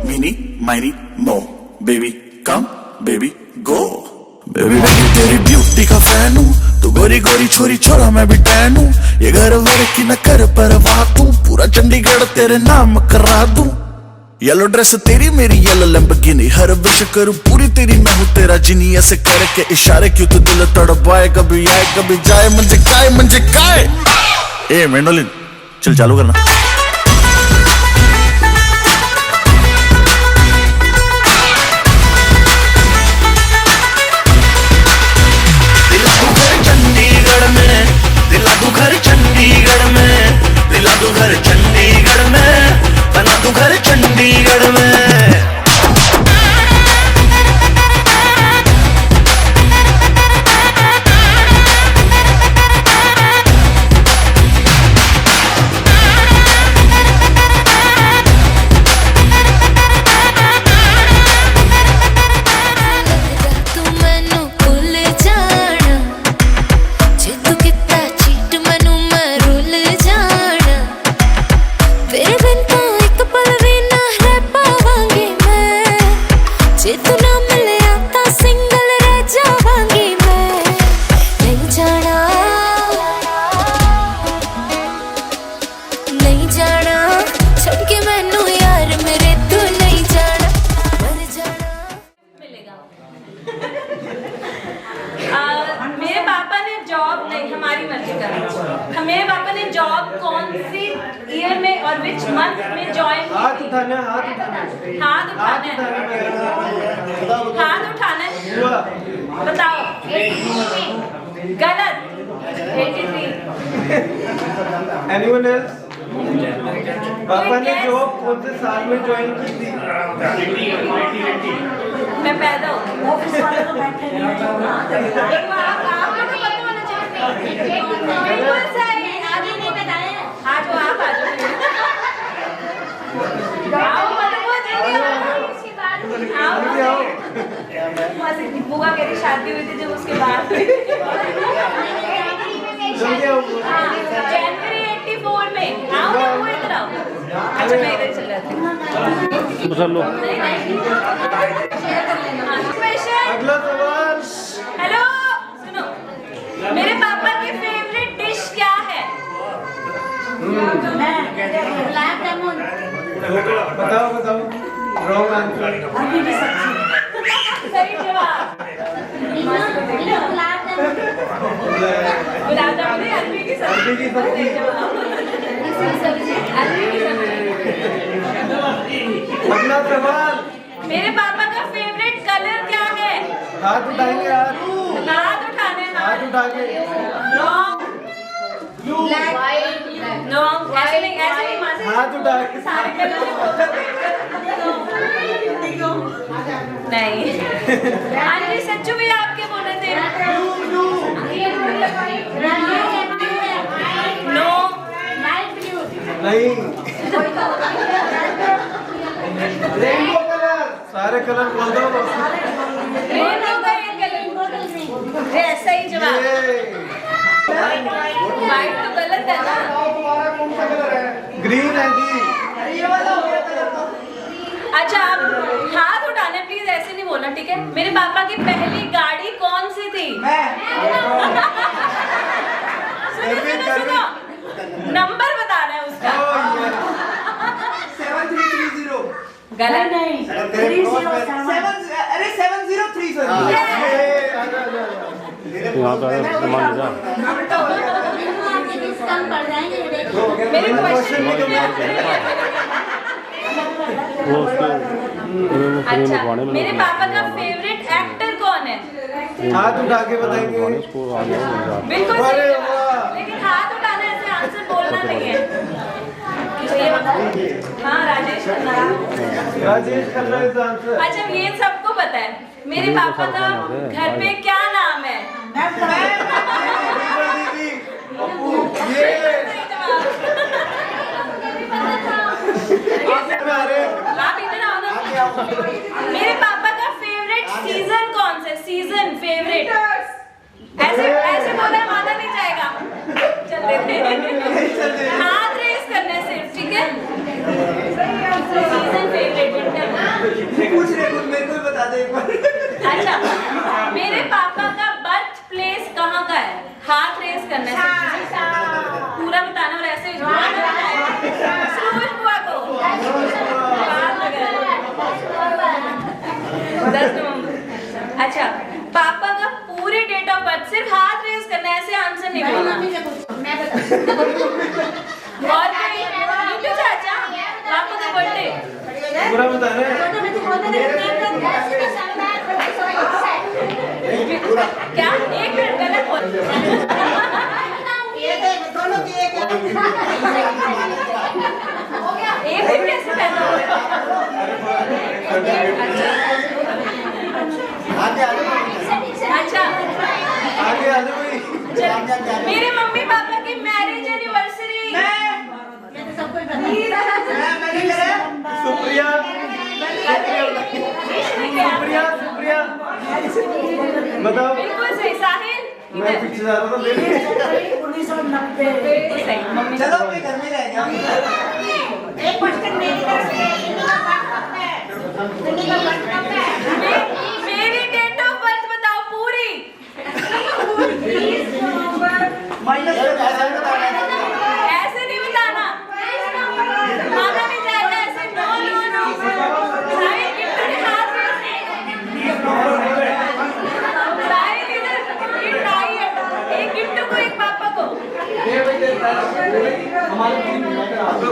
Mini, mini, mo, baby, come, baby, go. Baby, मैं तेरी ब्यूटी का फैन हूँ, तू गोरी गोरी छोरी छोरा मैं भी टैन हूँ। ये घर वर की न कर परवाह तू, पूरा चंडीगढ़ तेरे नाम करा दूं। येलो ड्रेस तेरी मेरी येलो लैम्बोर्गिनी, हर विश करूं पूरी तेरी मैं हूँ तेरा जिनी। ऐसे करके इशारे क्यों तो दिल तड़पाए, कभी आए कभी जाए, मंजे काय। ए मेंडोलिन चल चालू करना। दिला दू घर चंडीगढ़ में, दिला दू घर चंडीगढ़ में, दिला दू घर चंडीगढ़ में, बना दू घर चंडीगढ़ में। हाथ उठाना है। बताओ। गलत। 83। Anyone else? पापा ने जॉब कौन से साल में ज्वाइन की थी? मैं पैदा हूँ। ऑफिस वाले तो बैठे नहीं हैं। आपको तो पता होना चाहिए। बिल्कुल सही। आगे नहीं बताया। आ जाओ आप आ जाओ। आओ बताओ जल्दी आओ। आओ। बुआ मेरी शादी हुई थी जब उसके बाद। जनवरी 84 में। आओ ना वो इधर आओ। अच्छा मैं इधर चल जाती हूँ। अगला सवाल। हेलो सुनो, मेरे पापा की फेवरेट डिश क्या है? बताओ बताओ। Wrong answer. सही जवाब। गुलाब जामुन है, अरबी की सब्जी। सही जवाब। अरबी की सब्जी। अगला सवाल। मेरे पापा का फेवरेट कलर क्या है? हाथ उठाएंगे हाथ। हाथ उठाने। हाथ उठा के। नो ऐसे नहीं मासी। हाथ उठा के। सारे कलर नहीं। हाँ जी सच्चू भी आपके बोल रहे थे। नो नहीं। Rainbow colour. सारे कलर बोल दो। रेनबो का एक कलर। ऐसा ही जवाब। वाइट तो गलत है ना। ग्रीन है जी। अच्छा आप हाथ उठाने प्लीज, ऐसे नहीं बोलना ठीक है। मेरे पापा की पहली गाड़ी कौन सी थी? सुनो नंबर बताना है उसका। 7330। गलत नहीं। 703 सर। मेरे क्वेश्चन अच्छा मेरे पापा का फेवरेट एक्टर कौन है? हाथ उठा के बताएंगे। बिल्कुल सही जवाब। लेकिन हाथ उठाना ऐसे आंसर बोलना नहीं है। ये बताओ। हाँ राजेश खन्ना। Rajesh Khanna is answer. अच्छा ये सबको पता है। मेरे पापा का घर पे क्या नाम है? आप इधर आओ ना। मेरे पापा का फेवरेट सीजन कौन सा? सीजन फेवरेट ऐसे ऐसे बोला माना नहीं जाएगा। चल देते हाथ रेस करने सिर्फ ठीक है। Season favourite winter. पूछ रहे कुछ मेरे को बता दे एक बार। अच्छा मेरे पापा का बर्थ प्लेस कहाँ का है? हाथ रेस करने से पूरा बताना और ऐसे सूरज बुआ को 10 नवंबर। अच्छा पापा का पूरे डेट ऑफ बर्थ, सिर्फ हाथ रेस करना है, ऐसे आंसर नहीं बोलना। और नीतू चाचा पापा का बर्थडे पूरा बताना है। क्या? एक मिनट गलत बोल। एक दिन कैसे पैदा हुआ? अच्छा आगे आ जाओ। मेरे मम्मी पापा की मैरिज एनिवर्सरी। सुप्रिया। सुप्रिया सुप्रिया बताओ। बिल्कुल सही। साहिल मैं पीछे जा रहा था। 1990। चलो अपने घर में रह जाओ। एक क्वेश्चन मेरी तरफ से। मेरी डेट ऑफ बर्थ बताओ पूरी। ऐसे नहीं बताना, माना नहीं जाएगा ऐसे। नो नो नो साहिल गिफ्ट के हाथ में। साहिल इधर गिफ्ट आई है। एक गिफ्ट को एक पापा को।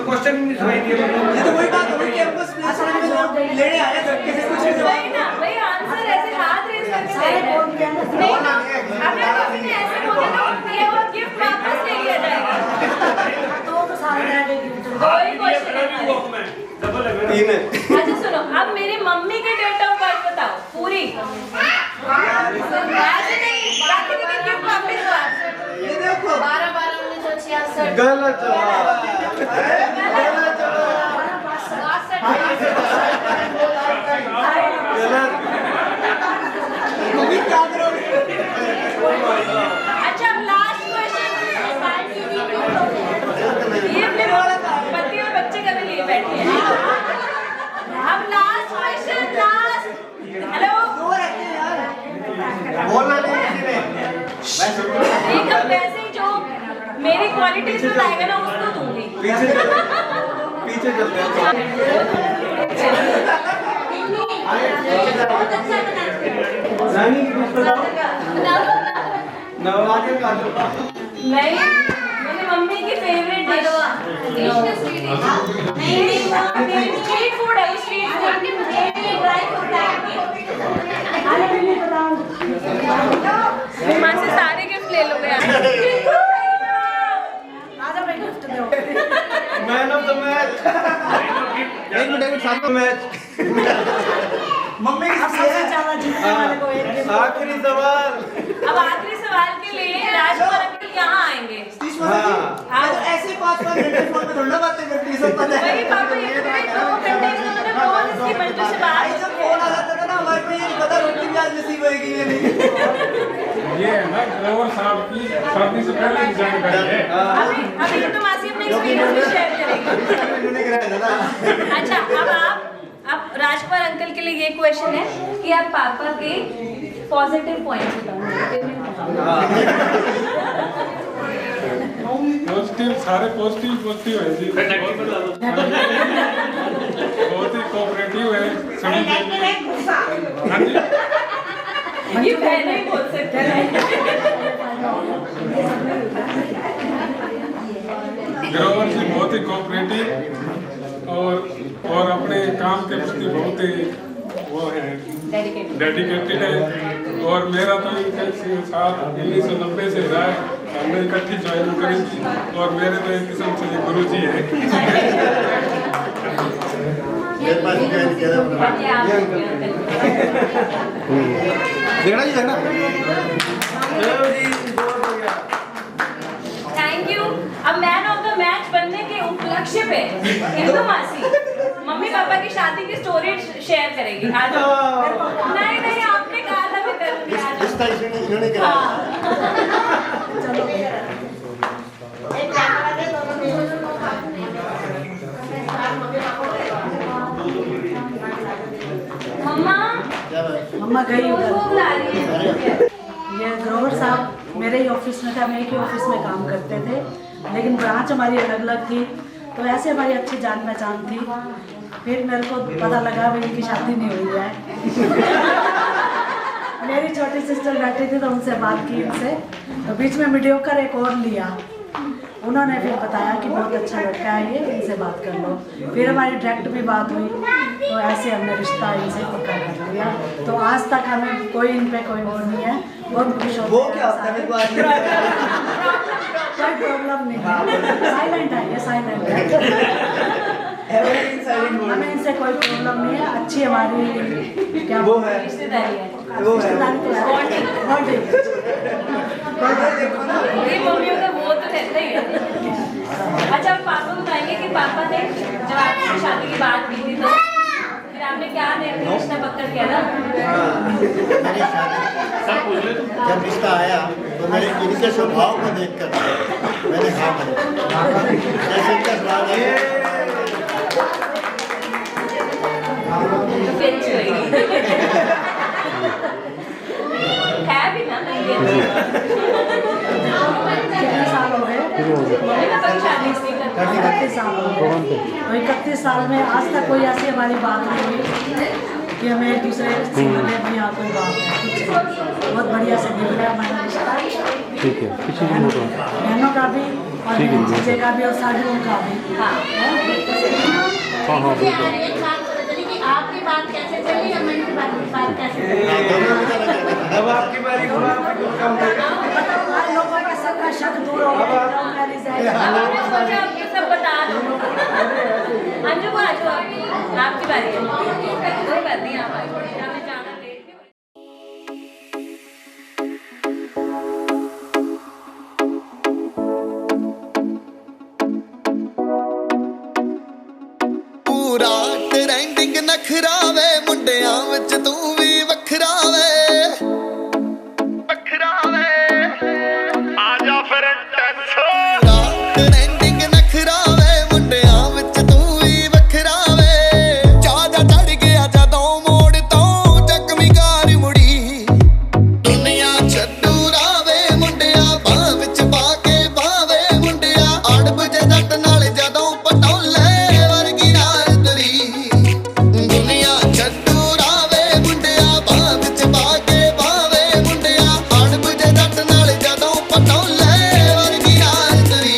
क्वेश्चन नहीं सुनाई दिया। ये तो वही बात हो गई कि हम बस प्लेसमेंट में लेने आए घर के देते हैं। नहीं तो अगर किसी ने ऐसे बोला तो ये वो गिफ्ट वापस ले लिया जाएगा। कोई क्वेश्चन नहीं। अच्छा सुनो, अब मेरी मम्मी की डेट ऑफ बर्थ बताओ पूरी। ऐसे नहीं, बाकी के गिफ्ट वापस दो। ये देखो 12/12/1966। गलत जवाब। अच्छा अब लास्ट क्वेश्चन, ये फिर पति और बच्चे का भी लिए बैठी है। अब लास्ट क्वेश्चन, लास्ट। हेलो एक अब वैसे ही जो मेरी क्वालिटीज बताएगा ना उसको दूंगी। पीछे चलते हैं। नहीं, मेरी मम्मी की फेवरेट डिश स्ट्रीट फूड है। स्ट्रीट फूड माँ से सारे गिफ्ट ले लोगे यार। Man of the match. एक मिनट साथ में मैच। मम्मी सबसे ज्यादा जीतने वाले को एक गिफ्ट। आखिरी सवाल। अब आखिरी सवाल के लिए राजकुमार अंकल यहाँ आएंगे। हाँ ऐसे 5-5 घंटे फोन पे थोड़ा बातें करती है, सब पता है। वही पापा ये 2 घंटे उन्होंने बहुत इसकी बच्चों से बात जब फोन आ जाता था ना हमारे को ये नहीं पता रोटी भी आज नसीब होएगी या नहीं। ये है ना ग्रोवर साहब की शादी से पहले की जानकारी है। अभी तो मासी अपने एक्सपीरियंस भी शेयर करेगी। अच्छा अब राजकुमार अंकल के लिए ये क्वेश्चन है कि आप पापा के पॉजिटिव पॉइंट्स बताओ। पॉजिटिव सारे पॉजिटिव है जी। बहुत ही कोऑपरेटिव है सभी। हाँ जी ये पहले ही बोल सकते हैं। ग्रोवर जी बहुत ही कोऑपरेटिव और अपने काम के प्रति बहुत ही वो है डेडिकेटेड है। और मेरा तो इनके साथ 1990 से रहा है, हमने इकट्ठी ज्वाइन करी थी और मेरे तो एक किस्म से ये गुरु जी है। Thank you. अब मैन ऑफ द मैच बनने के उपलक्ष्य पे इंदु मासी मम्मी पापा की शादी की स्टोरी शेयर करेगी। आज नहीं आपने कहा था मैं करूंगी आज। मम्मा गई उधर। बुला रही है। ये ग्रोवर साहब मेरे ही ऑफिस में था, मैं एक ही ऑफिस में काम करते थे, लेकिन ब्रांच हमारी अलग अलग थी, तो ऐसे हमारी अच्छी जान पहचान थी। फिर मेरे को पता लगा भाई इनकी शादी नहीं हुई है। मेरी छोटी सिस्टर बैठी थी तो उनसे बात की इनसे, तो बीच में मीडियोकर एक और लिया, उन्होंने फिर बताया कि बहुत अच्छा लड़का है ये, इनसे बात कर लो। फिर हमारी डायरेक्ट भी बात हुई, तो ऐसे हमने रिश्ता इनसे पक्का कर लिया। तो आज तक हमें कोई इन पे कोई वो नहीं है, बहुत खुश होते हैं। वो क्या होता है? कोई प्रॉब्लम नहीं है, साइलेंट है ये, साइलेंट है। हमें इनसे कोई प्रॉब्लम नहीं है, अच्छी हमारी क्या वो है रिश्तेदारी है, वो रिश्तेदारी तो है। ये मम्मियों का वो तो रहता ही है। अच्छा पापा बताएंगे कि पापा ने जब आपकी शादी की बात की थी तो फिर आपने क्या रिश्ता पक्का किया था? जब रिश्ता आया तो मेरे इनके स्वभाव को देखकर मैंने हाँ कहा। जैसे इनका स्वभाव है भी ना कितने साल हो गए? 31 साल हो गए। 31 साल में आज तक कोई ऐसी हमारी बात नहीं हुई कि हमें एक दूसरे से मिले भी यहाँ कोई बात है। बहुत बढ़िया से मिल रहा है हमारा रिश्ता। ठीक है, बहनों का भी और जीजे का भी और साड़ियों का भी। हाँ आपकी बात कैसे चली, अमन की बात कैसे चली? आपने सोचा आप ये सब बता दो। अंजू को आ जाओ, आपकी बारी है। कोई बात नहीं, आप हमें जाना लेट भी ਪੂਰਾ ਟ੍ਰੈਂਡਿੰਗ ਨਖਰਾ ਵੇ ਮੁੰਡਿਆਂ ਵਿੱਚ ਤੂੰ ਵੀ ਵੱਖਰਾ ਵੇ ਆ ਜਾ ਫਿਰ ਟ੍ਰੈਂਡਿੰਗ ਨਖਰਾ ਵੇ ਮੁੰਡਿਆਂ ਵਿੱਚ ਤੂੰ ਵੀ ਵੱਖਰਾ ਵੇ ਚਾਹ ਜਾ ਚੜ ਗਿਆ ਜਦੋਂ ਮੋੜ ਤੋਂ ਚੱਕਵੀਂ ਕਾਰ ਮੁੜੀ ਦੁਨੀਆ ਛੱਡੂ ਰਾਵੇ ਮੁੰਡਿਆ ਬਾਹ ਵਿੱਚ ਪਾ ਕੇ ਬਾਵੇ ਮੁੰਡਿਆ ਅੜਬ ਜੇ ਜੱਟ ਨਾਲ ਜਦੋਂ ਪਟੋਲੇ ਵਰਗੀ ਨਾਲ ਤਰੀ ਦੁਨੀਆ ਛੱਡੂ ਰਾਵੇ ਮੁੰਡਿਆ ਬਾਹ ਵਿੱਚ ਪਾ ਕੇ ਬਾਵੇ ਮੁੰਡਿਆ ਅੜਬ ਜੇ ਜੱਟ ਨਾਲ ਜਦੋਂ ਪਟੋਲੇ ਵਰਗੀ ਨਾਲ ਤਰੀ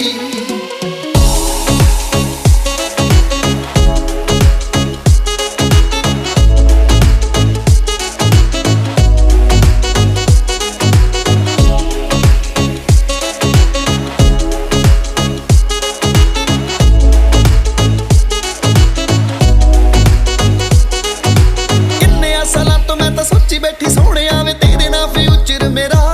ਕਿੰਨੇ ਸਾਲਾਂ ਤੋਂ ਮੈਂ ਤਾਂ ਸੋਚੀ ਬੈਠੀ ਸੋਹਣਿਆ ਵੇ ਤੇਰੇ ਨਾਲ ਫਿਊਚਰ ਮੇਰਾ